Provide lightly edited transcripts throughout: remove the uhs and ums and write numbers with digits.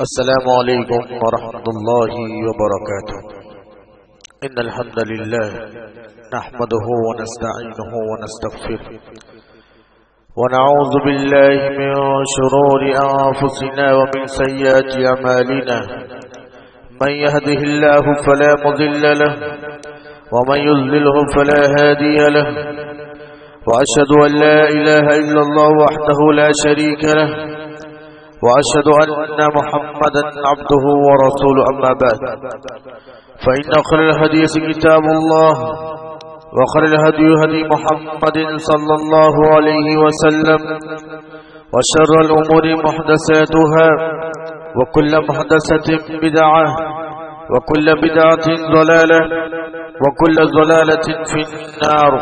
السلام علیکم ورحمۃ اللہ وبرکاتہ ان الحمد للہ نحمده ونستعینه ونستغفره ونعوذ باللہ من شرور انفسنا ومن سیئات اعمالنا من يهده الله فلا مضل له ومن يضلله فلا هادي له واشهد ان لا اله الا الله وحده لا شريك له وأشهد أن محمدا عبده ورسوله أما بعد فإن خير الحديث كتاب الله وخير الهدي هدي محمد صلى الله عليه وسلم وشر الأمور محدثاتها وكل محدثة بدعة وكل بدعة ضلالة وكل ضلالة في النار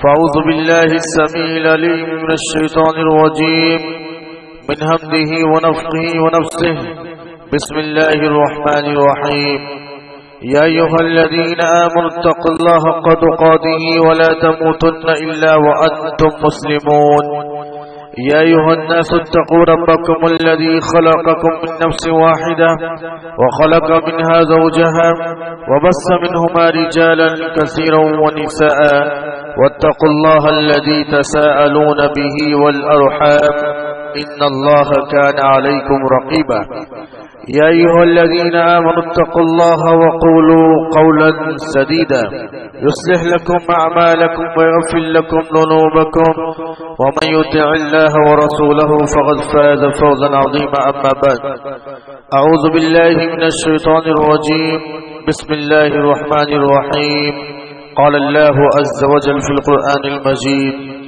فأعوذ بالله السميع العليم من الشيطان الرجيم من همده ونفخه ونفسه بسم الله الرحمن الرحيم يا أيها الذين آمنوا اتقوا الله حق تقاته ولا تموتن إلا وأنتم مسلمون يا أيها الناس اتقوا ربكم الذي خلقكم من نفس واحدة وخلق منها زوجها وبث منهما رجالا كثيرا ونساء واتقوا الله الذي تساءلون به والأرحام إن الله كان عليكم رقيبا يا أيها الذين آمنوا اتقوا الله وقولوا قولا سديدا يصلح لكم أعمالكم ويغفر لكم ذنوبكم ومن يطع الله ورسوله فقد فاز فوزا عظيما أما بعد أعوذ بالله من الشيطان الرجيم بسم الله الرحمن الرحيم قال الله عز وجل في القرآن المجيد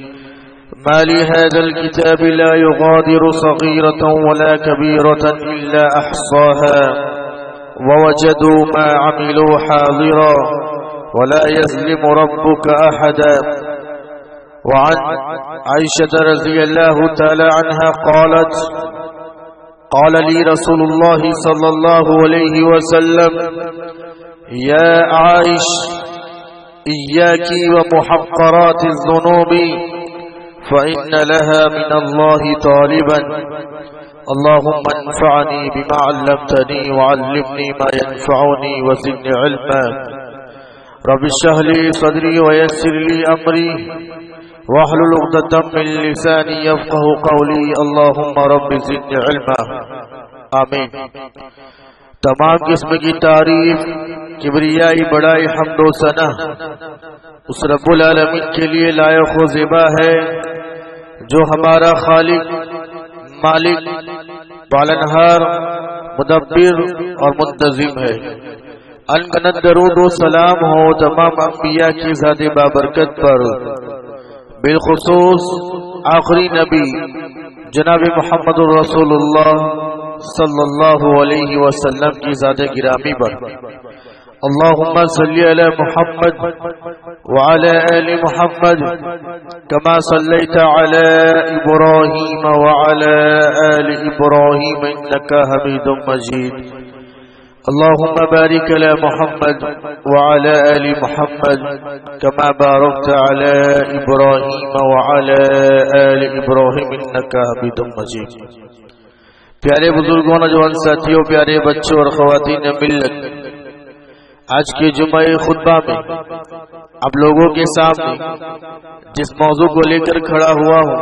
ما لهذا الكتاب لا يغادر صغيرة ولا كبيرة إلا أحصاها ووجدوا ما عملوا حاضرا ولا يظلم ربك أحدا وعن عائشة رضي الله تعالى عنها قالت قال لي رسول الله صلى الله عليه وسلم يا عائش إياك ومحقرات الذنوب فإن لها من الله طالبا اللهم انفعني بما علمتني وعلمني ما ينفعني وزدني علما رب اشرح لي صدري ويسر لي أمري واحلل عقدة من لساني يفقهوا قولي اللهم رب زدني علما آمین۔ تمام قسم کی تعریف کبریائی بڑائی حمد و ثنا اس رب العالمین کے لیے لائق و زیبا ہے جو ہمارا خالق، مالک، پالنہار، مدبر اور منتظم ہے۔ انگنت درود و سلام ہو تمام انبیاء کی ذات بابرکت پر، بالخصوص آخری نبی جناب محمد رسول اللہ صلی اللہ علیہ وسلم کی ذات گرامی پر۔ اللهم صل على محمد وعلى آل محمد كما صليت على إبراهيم وعلى آل إبراهيم إنك حميد مجيد اللهم بارك على محمد وعلى آل محمد كما باركت على إبراهيم وعلى آل إبراهيم إنك حميد مجيد۔ پیارے بزرگوں، نوجوان ساتھیوں، پیارے بچوں اور خواتین ملت، آج کے جمعہ خطبہ میں اب لوگوں کے سامنے جس موضوع کو لے کر کھڑا ہوا ہوں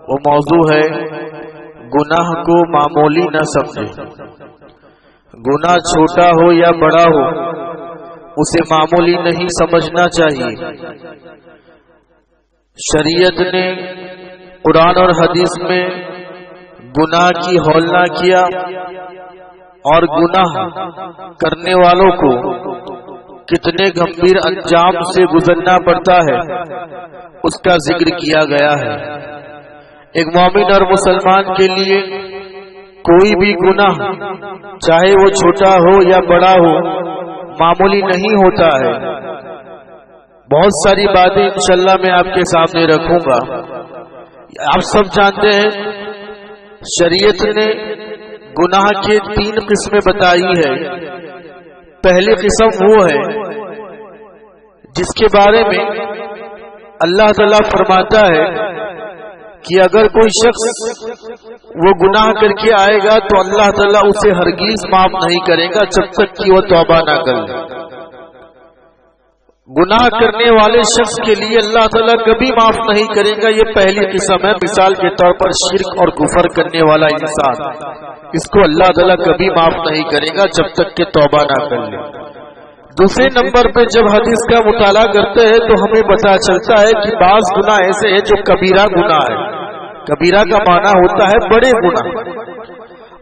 وہ موضوع ہے گناہ کو معمولی نہ سمجھے۔ گناہ چھوٹا ہو یا بڑا ہو اسے معمولی نہیں سمجھنا چاہیے۔ شریعت نے قرآن اور حدیث میں گناہ کی ہولنا کیا اور گناہ کرنے والوں کو کتنے گمبھیر انجام سے گزرنا پڑتا ہے اس کا ذکر کیا گیا ہے۔ ایک مومن اور مسلمان کے لیے کوئی بھی گناہ چاہے وہ چھوٹا ہو یا بڑا ہو معمولی نہیں ہوتا ہے۔ بہت ساری باتیں انشاءاللہ میں آپ کے سامنے رکھوں گا۔ آپ سب جانتے ہیں شریعت نے گناہ کے 3 قسمیں بتائی ہے۔ پہلی قسم وہ ہے جس کے بارے میں اللہ تعالیٰ فرماتا ہے کہ اگر کوئی شخص وہ گناہ کر کے آئے گا تو اللہ تعالیٰ اسے ہرگز معاف نہیں کرے گا جب تک کہ وہ توبہ نہ کرے. گناہ کرنے والے شخص کے لیے اللہ تعالیٰ کبھی معاف نہیں کرے گا. یہ پہلی قسم ہے. مثال کے طور پر شرک اور کفر کرنے والا انسان، اس کو اللہ تعالیٰ کبھی معاف نہیں کرے گا جب تک کہ توبہ نہ کر لے. دوسرے نمبر پہ جب حدیث کا مطالعہ کرتے ہیں تو ہمیں پتہ چلتا ہے کہ بعض گناہ ایسے ہیں جو کبیرہ گناہ ہے. کبیرہ کا معنی ہوتا ہے بڑے گناہ.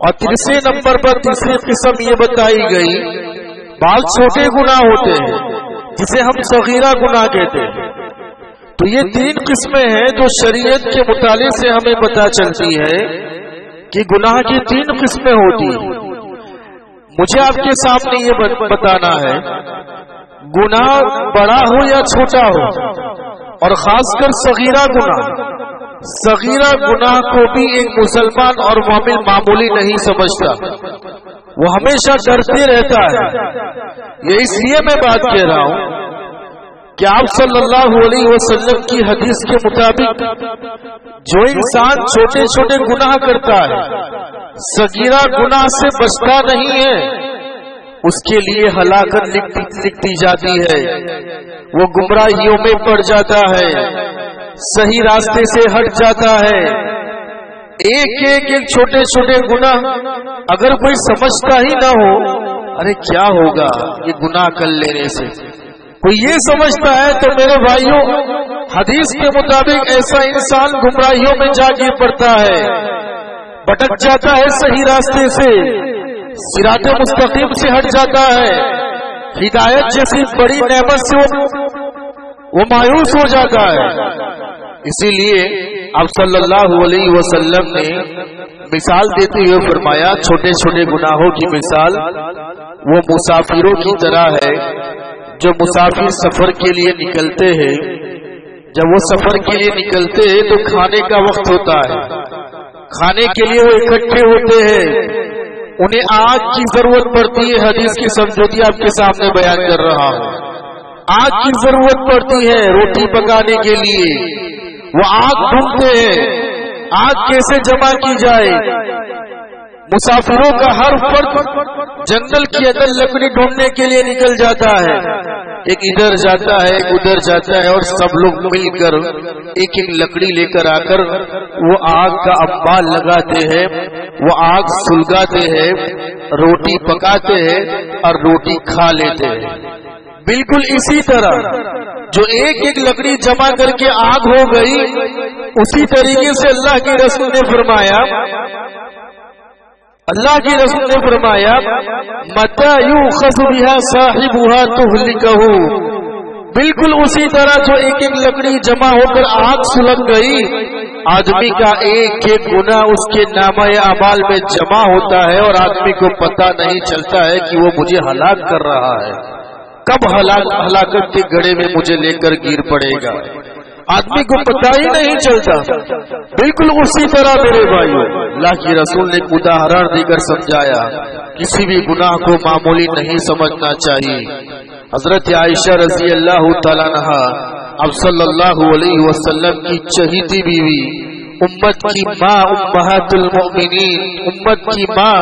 اور تیسرے نمبر پر تیسری قسم یہ بتائی گئی بعض چھوٹے گناہ ہوتے ہیں جسے ہم صغیرہ گناہ کہتے ہیں. تو یہ تین قسمیں ہیں جو شریعت کے مطالعے سے ہمیں پتہ چلتی ہے کہ گناہ کی تین قسمیں ہوتی ہیں. مجھے آپ کے سامنے یہ بتانا ہے گناہ بڑا ہو یا چھوٹا ہو، اور خاص کر صغیرہ گناہ. صغیرہ گناہ کو بھی ایک مسلمان اور مومن معمولی نہیں سمجھتا، وہ ہمیشہ ڈرتے رہتا ہے. یہ اس لیے میں بات کہہ رہا ہوں کہ آپ صلی اللہ علیہ وسلم کی حدیث کے مطابق جو انسان چھوٹے چھوٹے گناہ کرتا ہے، صغیرہ گناہ سے بچتا نہیں ہے، اس کے لیے ہلاکت لکھتی جاتی ہے. وہ گمراہیوں میں پڑ جاتا ہے، صحیح راستے سے ہٹ جاتا ہے. ایک چھوٹے چھوٹے گناہ اگر کوئی سمجھتا ہی نہ ہو ارے کیا ہوگا یہ گناہ کر لینے سے، کوئی یہ سمجھتا ہے تو میرے بھائیوں حدیث کے مطابق ایسا انسان گمراہیوں میں جا گر پڑتا ہے، بھٹک جاتا ہے صحیح راستے سے، صراط مستقیم سے ہٹ جاتا ہے. ہدایت جیسی بڑی نعمت سے وہ مایوس ہو جاتا ہے. اسی لیے آپ صلی اللہ علیہ وسلم نے مثال دیتے ہوئے فرمایا چھوٹے چھوٹے گناہوں کی مثال وہ مسافروں کی طرح ہے جو مسافر سفر کے لیے نکلتے ہیں. جب وہ سفر کے لیے نکلتے ہیں تو کھانے کا وقت ہوتا ہے، کھانے کے لیے وہ اکٹھے ہوتے ہیں، انہیں آگ کی ضرورت پڑتی ہے. حدیث کی سمجھوتی آپ کے سامنے بیان کر رہا ہوں. آگ کی ضرورت پڑتی ہے روٹی پکانے کے لیے. وہ آگ ڈھونڈتے ہیں، آگ کیسے جمع کی جائے. مسافروں کا ہر فرد جنگل کے اندر لکڑی ڈھونڈنے کے لیے نکل جاتا ہے. ایک ادھر جاتا ہے ایک ادھر جاتا ہے اور سب لوگ مل کر ایک ایک لکڑی لے کر آ کر وہ آگ کا انبار لگاتے ہیں، وہ آگ سلگاتے ہیں، روٹی پکاتے ہیں اور روٹی کھا لیتے ہیں. بالکل اسی طرح جو ایک ایک لکڑی جمع کر کے آگ ہو گئی، اسی طریقے سے اللہ کے رسول نے فرمایا مَتَى يُؤْخَذُ بِهَا صَاحِبُهَا تُهْلِكَهُ. بالکل اسی طرح جو ایک ایک لکڑی جمع ہو کر آگ سلگ گئی، آدمی کا ایک ایک گناہ اس کے نامہ اعمال میں جمع ہوتا ہے اور آدمی کو پتہ نہیں چلتا ہے کہ وہ مجھے ہلاک کر رہا ہے، کب ہلاکت کے گڑھے میں مجھے لے کر گر پڑے گا، آدمی کو پتہ ہی نہیں چلتا. بالکل اسی طرح میرے بھائیوں اللہ کی رسول نے ایک اداہرن دے کر سمجھایا کسی بھی گناہ کو معمولی نہیں سمجھنا چاہیے. حضرت عائشہ رضی اللہ تعالیٰ عنہا اب صلی اللہ علیہ وسلم کی چہیتی بیوی، امت کی ماں، امہات المؤمنین، امت کی ماں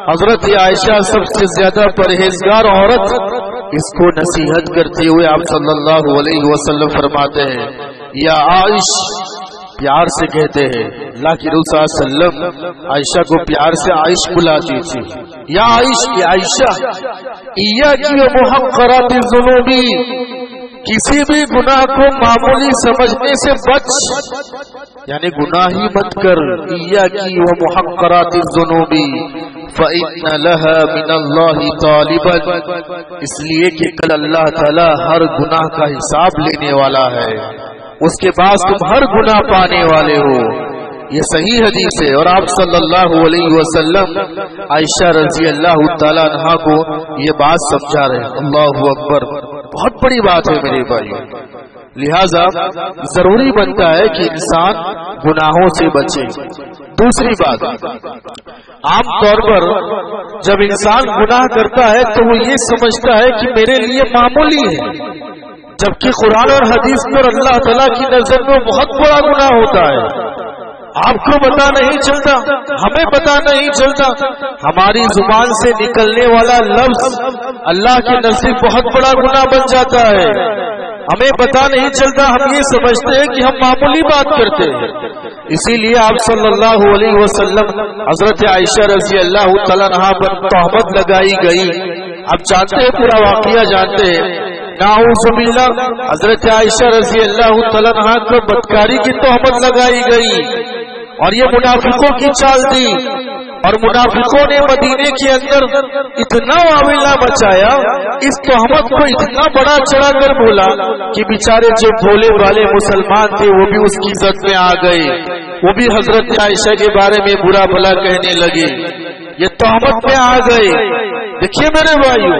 حضرت عائشہ سب سے زیادہ پرہیزگار عورت، اس کو نصیحت کرتے ہوئے آپ صلی اللہ علیہ وسلم فرماتے ہیں یا عائش، پیار سے کہتے ہیں. اللہ کی رسول صلی اللہ علیہ وسلم عائشہ کو پیار سے عائش بلاتی تھی. یا عائش، یا عائشہ، ایاکی و محقرات الذنوب، کسی بھی گناہ کو معمولی سمجھنے سے بچ، یعنی گناہ ہی مت کر. ایاکی و محقرات الذنوب فإن لها من اللہ طالبا، اس لیے کہ کل اللہ تعالی ہر گناہ کا حساب لینے والا ہے، اس کے پاس تم ہر گناہ پانے والے ہو. یہ صحیح حدیث ہے. اور آپ صلی اللہ علیہ وسلم عائشہ رضی اللہ تعالیٰ عنہا کو یہ بات سمجھا رہے ہیں. اللہ اکبر، بہت بڑی بات ہے میرے بھائیوں. لہذا ضروری بنتا ہے کہ انسان گناہوں سے بچے. دوسری بات، عام طور پر جب انسان گناہ کرتا ہے تو وہ یہ سمجھتا ہے کہ میرے لیے معمولی ہے، جبکہ قرآن اور حدیث پر اللہ تعالیٰ کی نظر میں بہت بڑا گناہ ہوتا ہے. آپ کو پتا نہیں چلتا، ہمیں پتا نہیں چلتا، ہماری زبان سے نکلنے والا لفظ اللہ کے نزدیک بہت بڑا گناہ بن جاتا ہے، ہمیں پتا نہیں چلتا، ہم یہ سمجھتے ہیں کہ ہم معمولی بات کرتے ہیں۔ اسی لیے آپ صلی اللہ علیہ وسلم حضرت عائشہ رضی اللہ تعالیٰ عنہا پر تہمت لگائی گئی، آپ جانتے ہیں، پورا واقعہ جانتے ہیں، نعوذ باللہ حضرت عائشہ رضی اللہ تعالیٰ عنہا کو بدکاری کی تہمت لگائی گئی، اور یہ منافقوں کی چال تھی، اور منافقوں نے مدینے کے اندر اتنا معاملہ بچایا، اس تہمت کو اتنا بڑا چڑھا کر بولا کہ بیچارے جو بھولے والے مسلمان تھے وہ بھی اس کی زد میں آ گئے، وہ بھی حضرت عائشہ کے بارے میں برا بھلا کہنے لگے، یہ تہمت میں آ گئے۔ دیکھیے میرے بھائیو،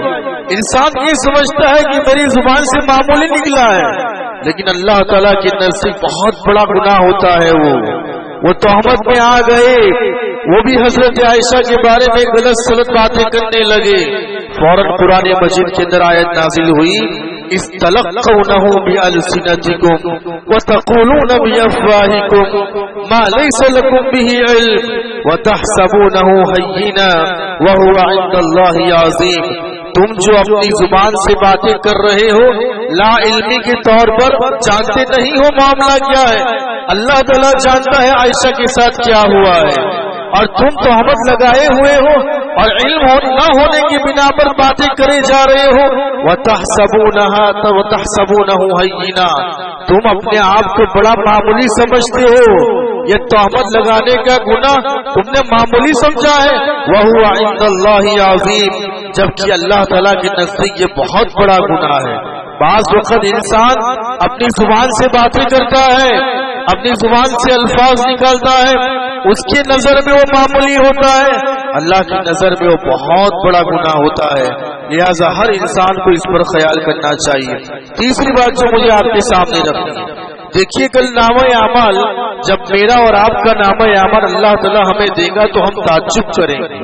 انسان یہ سمجھتا ہے کہ میری زبان سے معمولی نکلا ہے، لیکن اللہ تعالیٰ کے نزدیک بہت بڑا گناہ ہوتا ہے۔ وہ تہمت میں آ گئے، وہ بھی حضرت عائشہ کے بارے میں غلط سلط باتیں کرنے لگے۔ فوراً قرآن مجید کے اندر آیت نازل ہوئی، استلقونه بألسنتكم وتقولون بأفواهكم ما ليس لكم به علم وتحسبونه هينا وهو عند الله عظيم۔ تم جو اپنی زبان سے باتیں کر رہے ہو لا علمی کے طور پر، جانتے نہیں ہو معاملہ کیا ہے، اللہ تعالیٰ جانتا ہے عائشہ کے ساتھ کیا ہوا ہے، اور تم تہمت لگائے ہوئے ہو اور علم نہ ہونے کی بنا پر باتیں کرے جا رہے ہو۔ وَتَحْسَبُونَهُ هَيِّنًا، تم اپنے آپ کو بڑا معمولی سمجھتے ہو، یہ تہمت لگانے کا گناہ تم نے معمولی سمجھا ہے، وَهُوَ عِندَ اللَّهِ عَظِيمٌ، جبکہ اللہ تعالیٰ کے نزدیک یہ بہت بڑا گناہ ہے۔ بعض وقت انسان اپنی زبان سے باتیں کرتا ہے، اپنی زبان سے الفاظ نکالتا ہے، اس کی نظر میں وہ معمولی ہوتا ہے، اللہ کی نظر میں وہ بہت بڑا گناہ ہوتا ہے، لہذا ہر انسان کو اس پر خیال کرنا چاہیے۔ تیسری بات جو مجھے آپ کے سامنے رکھنی ہے، دیکھیے کل نامہ اعمال، جب میرا اور آپ کا نامہ اعمال اللہ تعالیٰ ہمیں دے گا تو ہم تعجب کریں گے،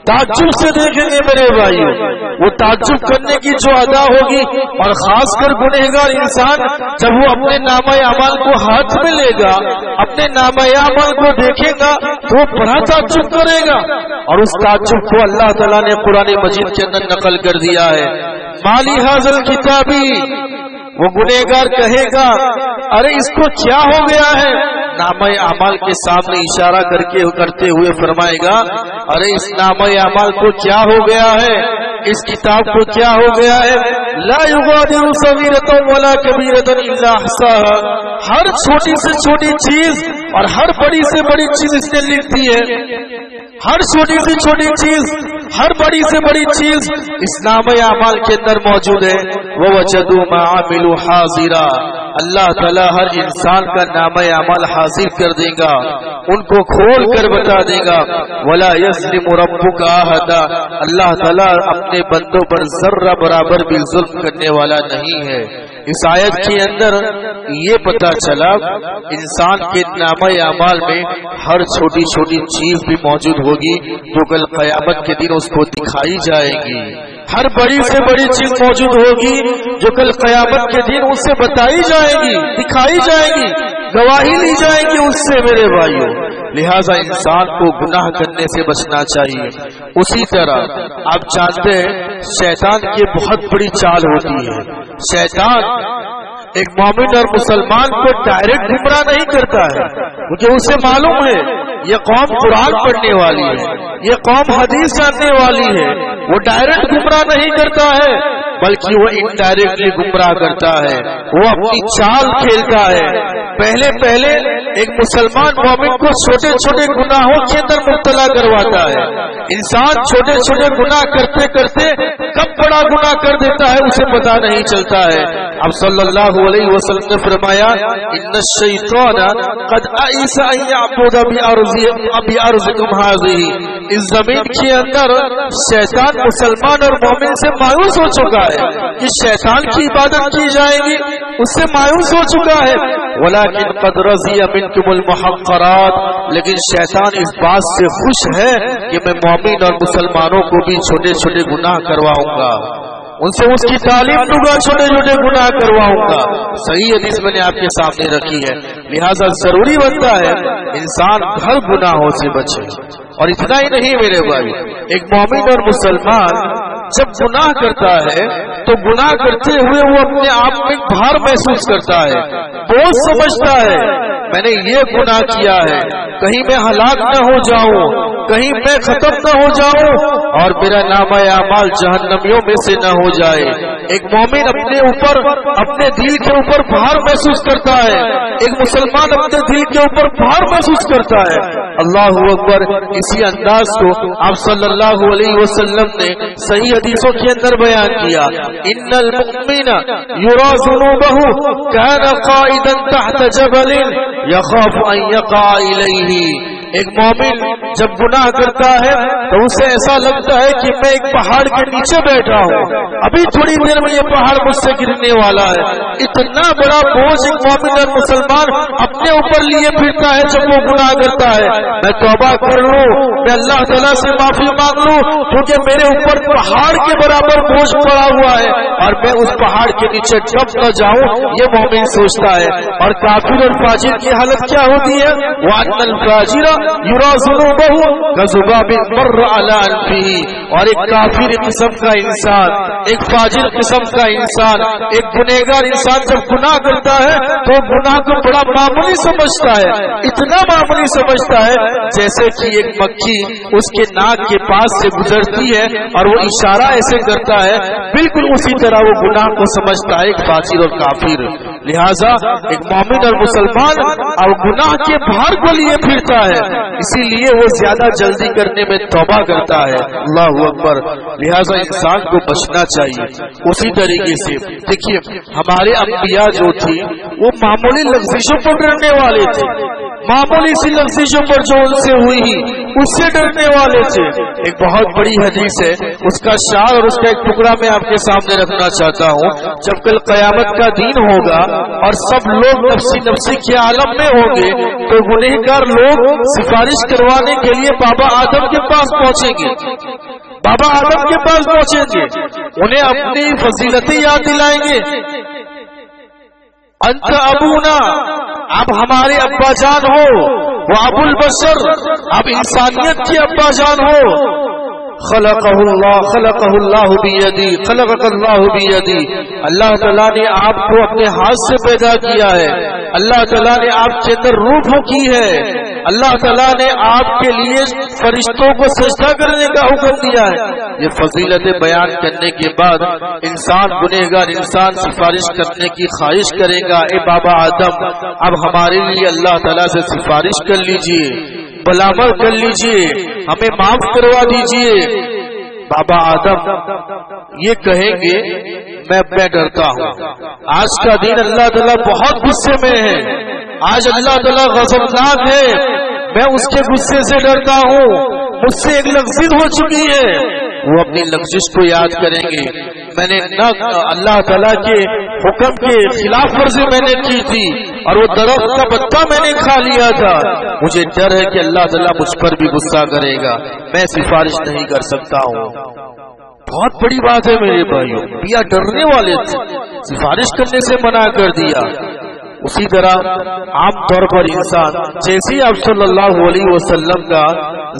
تعجب سے دیکھیں گے میرے بھائیو، وہ تعجب کرنے کی جو ادا ہوگی، اور خاص کر گنہگار انسان جب وہ اپنے نامہ اعمال کو ہاتھ میں لے گا، اپنے نامہ اعمال کو دیکھے گا تو وہ بڑا تعجب کرے گا، اور اس تعجب کو اللہ تعالیٰ نے قرآن مجید کے اندر نقل کر دیا ہے۔ مالی حاضر کتابی، وہ گنہگار کہے گا ارے اس کو کیا ہو گیا ہے، نامہ اعمال کے سامنے اشارہ کرتے ہوئے فرمائے گا ارے اس نامہ اعمال کو کیا ہو گیا ہے، اس کتاب کو کیا ہو گیا ہے، لا یغادر صغیرۃ ولا کبیرۃ الا احصاها، ہر چھوٹی سے چھوٹی چیز اور ہر بڑی سے بڑی چیز اس نے لکھ دی ہے، ہر چھوٹی سے چھوٹی چیز، ہر بڑی سے بڑی چیز اس نامہ اعمال کے اندر موجود ہے۔ وَوَجَدُوا مَا عَمِلُوا حَاضِرًا، اللہ تعالیٰ ہر انسان کا نامہ اعمال حاضر کر دے گا، ان کو کھول کر بتا دے گا۔ وَلَا يَظْلِمُ رَبُّكَ أَحَدًا، اللہ تعالیٰ اپنے بندوں پر ذرہ برابر بھی ظلم کرنے والا نہیں ہے۔ اس آیت کے اندر یہ پتا چلا انسان کے نامہ اعمال میں ہر چھوٹی چھوٹی چیز بھی موجود ہوگی جو کل قیامت کے دن اس کو دکھائی جائے گی، ہر بڑی سے بڑی چیز موجود ہوگی جو کل قیامت کے دن اس سے بتائی جائے گی، دکھائی جائے گی، گواہی لی جائے گی اس سے میرے بھائیوں۔ لہذا انسان کو گناہ کرنے سے بچنا چاہیے۔ اسی طرح آپ جانتے ہیں شیطان کی بہت بڑی چال ہوتی ہے، شیطان ایک مومن اور مسلمان کو ڈائریکٹ گمراہ نہیں کرتا ہے، کیونکہ اسے معلوم ہے یہ قوم قرآن پڑھنے والی ہے، یہ قوم حدیث جاننے والی ہے، وہ ڈائریکٹ گمراہ نہیں کرتا ہے بلکہ وہ انڈائریکٹلی گمراہ کرتا ہے، وہ اپنی چال کھیلتا ہے۔ پہلے ایک مسلمان مومن کو چھوٹے چھوٹے گناہوں کے اندر مبتلا کرواتا ہے، انسان چھوٹے چھوٹے گناہ کرتے کرتے کب بڑا گناہ کر دیتا ہے اسے پتا نہیں چلتا ہے۔ اب صلی اللہ علیہ وسلم نے فرمایا ان الشیطان قد ایس ان یعبد بارضکم هذه، اس زمین کے اندر شیطان مسلمان اور مومن سے مایوس ہو چکا ہے کہ شیطان کی عبادت کی جائے گی، اس سے مایوس ہو چکا ہے۔ ولكن قد رضی منکم المحقرات، لیکن شیطان اس بات سے خوش ہے کہ میں مومن اور مسلمانوں کو بھی چھوٹے چھوٹے گناہ کرواؤں گا، ان سے اس کی تعلیم دوں گا، چھوٹے چھوٹے گناہ کرواؤں گا. صحیح حدیث میں نے آپ کے سامنے رکھی ہے. لہذا ضروری بنتا ہے انسان ہر گناہوں سے بچے. اور اتنا ہی نہیں میرے بھائی، ایک مومن اور مسلمان جب گناہ کرتا ہے تو گناہ کرتے ہوئے وہ اپنے آپ میں بھار محسوس کرتا ہے، بوجھ سمجھتا ہے میں نے یہ گناہ کیا ہے، کہیں میں ہلاک نہ ہو جاؤں، کہیں میں ختم نہ ہو جاؤں اور میرا نامہ اعمال جہنمیوں میں سے نہ ہو جائے. ایک مومن اپنے اوپر، اپنے دل کے اوپر بھار محسوس کرتا ہے، ایک مسلمان اپنے دل کے اوپر بھار محسوس کرتا ہے. اللہ اکبر. اسی انداز کو آپ صلی اللہ علیہ وسلم نے صحیح حدیثوں کے اندر بیان کیا. ان المؤمن یرا ذنوبہ کان قائدا تحت جبل یخاف ان یقع الیہ. ایک مومن جب گناہ کرتا ہے تو اسے ایسا لگتا ہے کہ میں ایک پہاڑ کے نیچے بیٹھا ہوں، ابھی تھوڑی دیر میں یہ پہاڑ مجھ سے گرنے والا ہے. اتنا بڑا بوجھ ایک مومن اور مسلمان اپنے اوپر لیے پھرتا ہے جب وہ گناہ کرتا ہے. میں توبہ کر لوں، میں اللہ تعالیٰ سے معافی مانگ لوں کیونکہ میرے اوپر پہاڑ کے برابر بوجھ پڑا ہوا ہے اور میں اس پہاڑ کے نیچے ڈب نہ جاؤں، یہ مومن سوچتا ہے. اور کافر اور فاجر کی حالت کیا ہوتی ہے؟ وَأَنَّ الْفَاجِرَ یرا ذنوبہ کذباب مر علی انفہ. اور ایک کافر قسم کا انسان، ایک فاجر قسم کا انسان، ایک گنہگار انسان جب گناہ کرتا ہے تو گناہ کو بڑا معمولی سمجھتا ہے، اتنا معمولی سمجھتا ہے جیسے کہ ایک مکھی اس کے ناک کے پاس سے گزرتی ہے اور وہ اشارہ ایسے کرتا ہے، بالکل اسی طرح وہ گناہ کو سمجھتا ہے ایک فاجر اور کافر. لہذا ایک مومن اور مسلمان اور گناہ کے بھار کو لیے پھرتا ہے، اسی لیے وہ زیادہ جلدی کرنے میں توبہ کرتا ہے. اللہ اکبر. لہذا انسان کو بچنا چاہیے. اسی طریقے سے دیکھیے ہمارے انبیاء جو تھی وہ معمولی لفظوں پر ڈرنے والے تھے، معمولی سی لفظوں پر جو ان سے ہوئی اس سے ڈرنے والے تھے. ایک بہت بڑی حدیث ہے، اس کا شعر اور اس کا ایک ٹکڑا میں آپ کے سامنے رکھنا چاہتا ہوں. جب کل قیامت کا دن ہوگا اور سب لوگ نفسی نفسی کے عالم میں ہوں گے تو گنہگار لوگ سفارش کروانے کے لیے بابا آدم کے پاس پہنچیں گے، بابا آدم کے پاس پہنچیں گے، انہیں اپنی فضیلتیں یاد دلائیں گے. انت ابونا، آپ ہمارے ابا جان ہو، وہ ابو البشر، آپ انسانیت کی ابا جان ہو. خلقہ اللہ بیدی، خلقک اللہ بیدی. اللہ تعالیٰ نے آپ کو اپنے ہاتھ سے پیدا کیا ہے، اللہ تعالیٰ نے آپ کے اندر روح پھونکی ہے، اللہ تعالیٰ نے آپ کے لیے فرشتوں کو سجدہ کرنے کا حکم دیا ہے. یہ فضیلت بیان کرنے کے بعد انسان گنہگار انسان سفارش کرنے کی خواہش کرے گا، اے بابا آدم اب ہمارے لیے اللہ تعالیٰ سے سفارش کر لیجئے، بلامر کر لیجئے، ہمیں معاف کروا دیجئے. بابا آدم یہ کہیں گے میں ڈرتا ہوں، آج کا دن اللہ تعالیٰ بہت غصے میں ہے، آج اللہ تعالیٰ غضبناک ہے، میں اس کے غصے سے ڈرتا ہوں، مجھ سے ایک لغزش ہو چکی ہے. وہ اپنی لغزش کو یاد کریں گے، میں نے نہ اللہ تعالیٰ کے حکم کے خلاف ورزی میں نے کی تھی اور وہ درخت کا پتا میں نے کھا لیا تھا، مجھے ڈر ہے کہ اللہ تعالیٰ مجھ پر بھی غصہ کرے گا، میں سفارش نہیں کر سکتا ہوں. بہت بڑی بات ہے میرے بھائیوں، یا ڈرنے والے تھے، سفارش کرنے سے منع کر دیا. اسی طرح عام طور پر انسان جیسے آپ صلی اللہ علیہ وسلم کا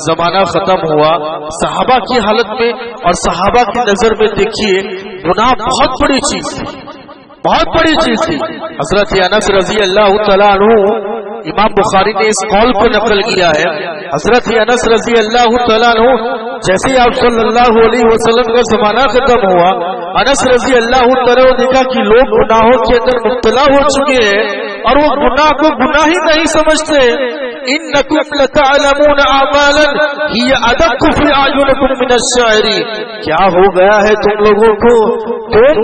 زمانہ ختم ہوا، صحابہ کی حالت میں اور صحابہ کی نظر میں دیکھیے گناہ بہت بڑی چیز تھی، بہت بڑی چیز تھی. حضرت انس رضی اللہ تعالیٰ عنہ، امام بخاری نے اس قول کو نقل کیا ہے، حضرت انس رضی اللہ تعالیٰ عنہ جیسے آپ صلی اللہ علیہ وسلم کا زمانہ ختم ہوا، انس رضی اللہ تعالیٰ نے دیکھا کہ لوگ گناہوں کے اندر مبتلا ہو چکے ہیں اور وہ گناہ کو گناہ ہی نہیں سمجھتے. انکم لتعلمون اعمالا ہی ادق فی اعینکم من الشعر. کیا ہو گیا ہے تم لوگوں کو، تم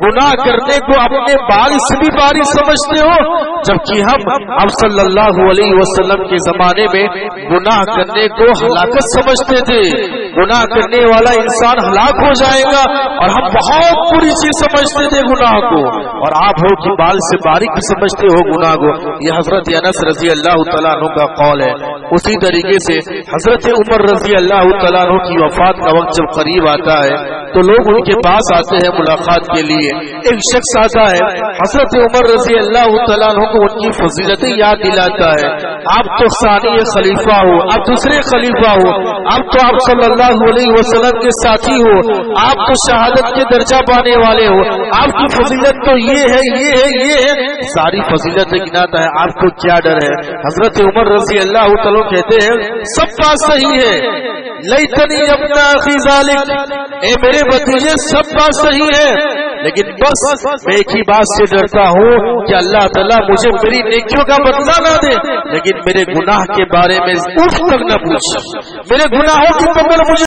گناہ کرنے کو اپنے بال سے بھی باری سمجھتے ہو، جبکہ ہم صلی اللہ علیہ وسلم کے زمانے میں گناہ کرنے کو ہلاکت سمجھتے تھے. گناہ کرنے والا انسان ہلاک ہو جائے گا اور ہم بہت بری چیز سمجھتے تھے گناہ کو، اور آپ ہو کہ بال سے باریک سمجھتے ہو گناہ کو. یہ حضرت انس رضی اللہ تعالیٰ عنہ کا قول ہے. اسی طریقے سے حضرت عمر رضی اللہ تعالیٰ عنہ کی وفات کا وقت جب قریب آتا ہے تو لوگ ان کے پاس آتے ہیں ملاقات کے لیے. ایک شخص آتا ہے, حضرت عمر رضی اللہ تعالیٰ عنہ کو ان کی فضیلتیں یاد دلاتا ہے. آپ تو ثانی خلیفہ ہو, آپ دوسرے خلیفہ ہو, آپ تو آپ صلی اللہ علیہ وسلم کے ساتھی ہو, آپ تو شہادت کے درجہ پانے والے ہو, آپ کی فضیلت تو یہ ہے, یہ ہے, یہ ہے, ساری فضیلتیں گناتا ہے. آپ کو کیا ڈر ہے؟ حضرت عمر رضی اللہ تعالیٰ کہتے ہیں سب بات صحیح ہے, لیتنی ابنا اخی ذالک, اے میرے بھتیجے سب بات صحیح ہے, لیکن بس میں ایک ہی بات سے ڈرتا ہوں کہ اللہ تعالیٰ مجھے میری نیکیوں کا بدلہ نہ دے, لیکن میرے گناہ کے بارے میں اف تک نہ پوچھ, میرے گناہوں کی خبر مجھے